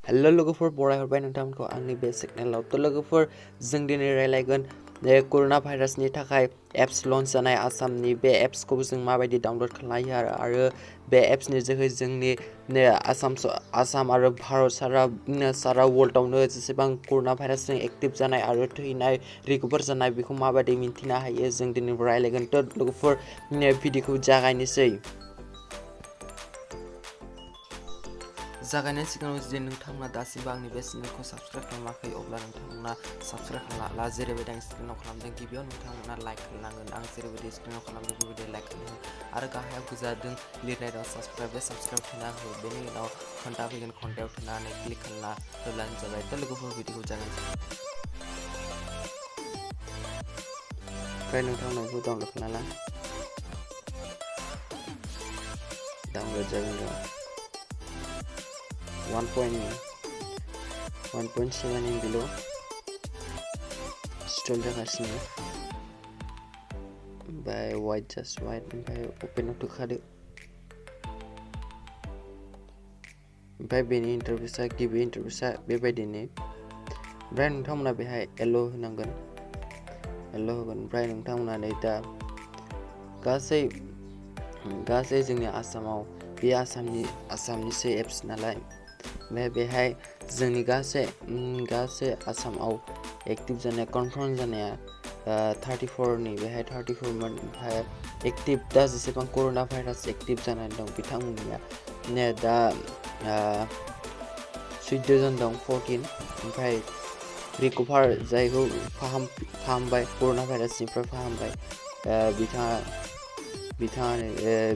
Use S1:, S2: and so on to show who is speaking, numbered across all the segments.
S1: hello लोगोफोर बरायहरबाय नोंथांमोनखौ आंनि बे चेनेलाव तो लोगोफोर जों दिनै रायलायगोन कोरोना भाइरासनि थाखाय एप्स लन्च जानाय आसामनि बे एप्सखौ जों माबायदि डाउनलड खालामनो आरो बे एप्सनि जोहै जोंनि आसाम आरो भारत सारा वर्ल्डआवनो जेसेबां कोरोना भाइरासजों एक्टिभ जानाय आरो थैनाय रिकभार जानाय बेखौ माबायदि मिन्थिनो हायो जों दिनै रायलायगोन तो लोगोफोर भिडिअखौ जागायनोसै जागायनायनि सिगाङाव जुदि नोंथांमोना दासिमबो आंनि बे चेनेलखौ साबस्क्राइब खालामाखै अब्ला नोंथांमोना साबस्क्राइब खालामला जेरैबायदि आं स्क्रिनाव खालामदों गिबियाव नोंथांमोना लाइक खालामनांगोन आं जेरैबायदि स्क्रिनाव खालामदों बेबायदि लाइक खालामनांगोन आरो गाहायाव गोजादों लिरनाय दं साबस्क्राइब बे साबस्क्राइब थुना हो बेनि उनाव घन्टा फैगोन घन्टायाव थुनानै क्लिक खालामना होब्लानो जाबाय तो लोगोफोर भिडिअखौ जागायनोसै ओमफ्राय नोंथांमोनखौ डाउनलड खालामना डाउनलड जागोन 1.7 MB स्टल जागासिनो ओमफ्राय वाइट जास्ट वाइट ओमफ्राय अपेनाव थुखादो ओमफ्राय बेनि इन्टारफेसा गिबि इन्टारफेसा बेबायदिनो ओमफ्राय नोंथांमोना बेहाय एल' होनांगोन एल' होगोन ओमफ्राय नोंथांमोना नै दा गासै जोंनि आसामाव बे आसामनिसो एप्स नालाय ओमफ्राय बेहाय जोंनि गासै आसामाव एक्टिभ जानाय कनफार्म जानाया 34नि बेहाय 34मोन ओमफ्राय एक्टिभ दा जेसेबां कोरोना भाइरास एक्टिभ जानानै दं बिथांमोननिया दा 14 जन दं 14 ओमफ्राय रिकभार जायखौ फाहामबाय कोरोना भाइरासनिफ्राय फाहामबाय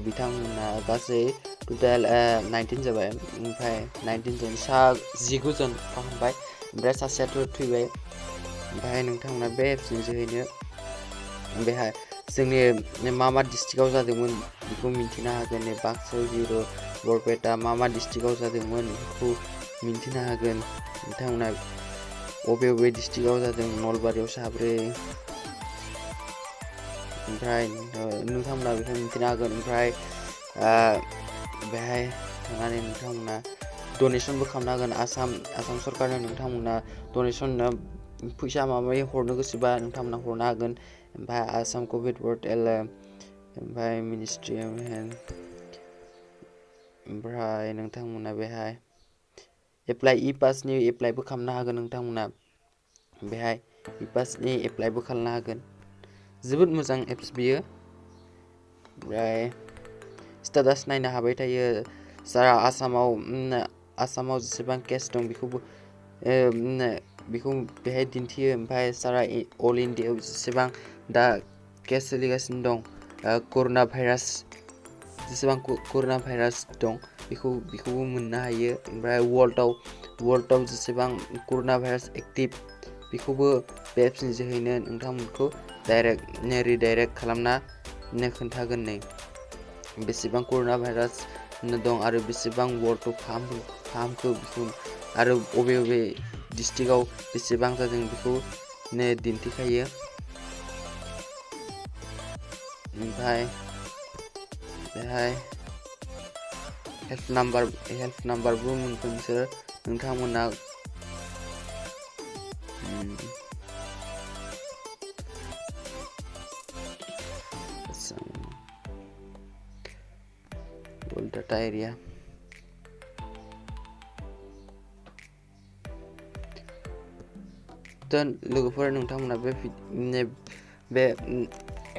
S1: बिथांमोना गासै टोटाल 19 जाबाय ओमफ्राय 19 जन 19 जन फाहामबाय ओमफ्राय सासेयाथ' थैबाय ओमफ्राय नोंथांमोना बे एप्सनि जोहैनो बेहाय जोंनि मा डिस्ट्रिक्टआव जादोंमोन बेखौ मिन्थिनो हागोन बाक्सा जिर' बरपेटा मा डिस्ट्रिक्टआव जादोंमोन बेखौ मिन्थिनो हागोन नोंथांमोना बबे डिस्ट्रिक्टआव जादों नलबारियाव साब्रै ओमफ्राय नोंथांमोना बेखौ मिन्थिनो हागोन ओमफ्राय बेहाय थांनानै नोंथांमोना डनेसनबो खालामनो हागोन आसाम सरकारनो नोंथांमोना डनेसन फैसा माबा हरनो गोसोबा नोंथांमोना हरनो हागोन ओमफ्राय आसाम कभिड पर्टेल ओमफ्राय मिनिस्ट्रि अफ हेल्थ ओमफ्राय नोंथांमोना बेहाय एप्लाइ इ-पासनि एप्लाइबो खालामनो हागोन नोंथांमोना बेहाय इ-पासनि एप्लाइबो खालामनो हागोन जोबोद मोजां एप्स बियो ओमफ्राय स्टेटास नायनो हाबाय थायो सारा आसामाव जेसेबां केस दं बेखौ बेहाय दिन्थियो ओमफ्राय सारा अल इन्डियायाव जेसेबां दा केस सोलिगासिनो दं कोरोना भाइरास जेसेबां कोरोना भाइरास दं बेखौबो मोननो हायो ओमफ्राय वर्ल्डआव जेसेबां कोरोना भाइरास एक्टिभ बेखौबो बे एप्सनि जोहैनो नोंथांमोनखौ रिडाइरेक्ट खालामना खोन्थागोन नै बेसेबां कोरोना भाइरास दं आरो बेसेबां वर्ल्डआव फाहामखो बेखौ आरो बबे डिस्ट्रिक्टआव बेसेबां जादों बेखौ दिन्थिखायो ओमफ्राय बेहाय हेल्प नाम्बारबो मोनगोन बिसोर नोंथांमोना डाटा एरिया दा लोगोफोर नोंथांमोना बे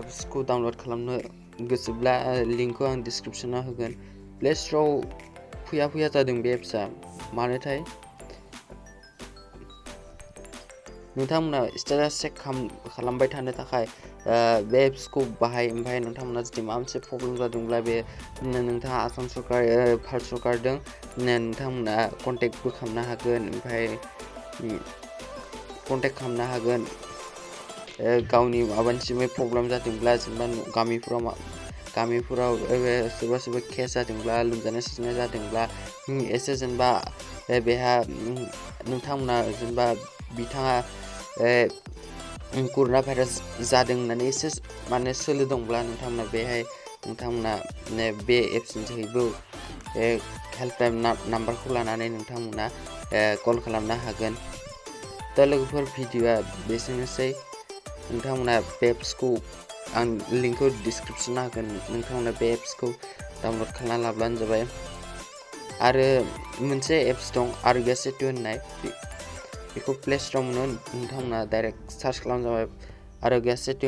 S1: एप्सखौ डाउनलड खालामनो गोसोब्ला लिंकखौ आं डिसक्रिपसनाव होगोन प्ले स्ट'राव फैया जादों बे एप्सआ मानोथाय नोंथांमोना स्टेटास चेक खालामबाय थानो थाखाय बे एप्सखौ बाहाय ओमफ्राय नोंथांमोना जुदि माबा मोनसे प्रब्लेम जादोंब्ला बे नोंथाङा आसाम सरकार भारत सरकारजों नोंथांमोना कन्टेक्टबो खालामनो हागोन ओमफ्राय कन्टेक्ट खालामनो हागोन गावनि माबा मोनसे प्रब्लेम जादोंब्ला जेनेबा गामिफोराव सोरबा केस जादोंब्ला लोमजानाय साजानाय जादोंब्ला एसे जेनेबा बेहा नोंथांमोना जेनेबा बिथाङा कोरोना भाइरास जादों होननानै एसे माने सोलो दंब्ला नोंथांमोना बे एप्सनि जोहैबो हेल्पलाइन नाम्बारखौ लानानै नोंथांमोना कल खालामनो हागोन दा लोगोफोर भिडिअआ बेसेनोसै नोंथांमोना बे एप्सखौ आं लिंकखौ डिसक्रिप्शनाव होगोन नोंथांमोना बे एप्सखौ डाउनलड खालामना लाब्लानो जाबाय आरो मोनसे एप्स दं आरोगिया सेतु होननाय बेखौ प्ले स्ट'राव मोनो नोंथांमोना डाइरेक्ट सार्च खालामनो जाबाय आरोगिया सेतु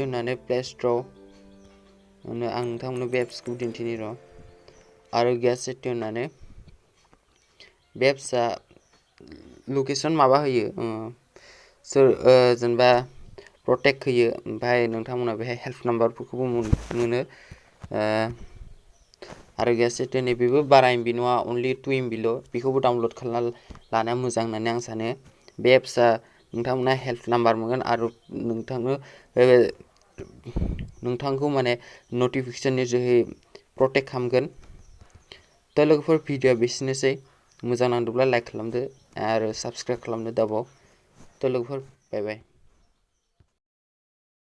S1: होननानै प्ले स्ट'राव मोनो आं नोंथांमोननो बे एप्सखौ दिन्थिनि र' आरोगिया सेतु होननानै बे एप्सआ लकेसन माबा होयो जेनेबा प्रटेक्ट होयो ओमफ्राय नोंथांमोना बेहाय हेल्प नाम्बारफोरखौबो मोनो आरोगिया सेतुनि बेबो बारा एमबि नङा अनलि 2 MBल' बेखौबो डाउनलड खालामना लानाया मोजां होननानै आं सानो बे एप्सआ नोंथांमोना हेल्प नाम्बार मोनगोन आरो नोंथांखौ माने नटिफिकेसननि जोहै प्रटेक्ट खालामगोन दा लोगोफोर भिडिअआ बेसेनोसै मोजां नांदोंब्ला लाइक खालामदो आरो साबस्क्राइब खालामदो दाबाव दा लोगोफोर बाय बाय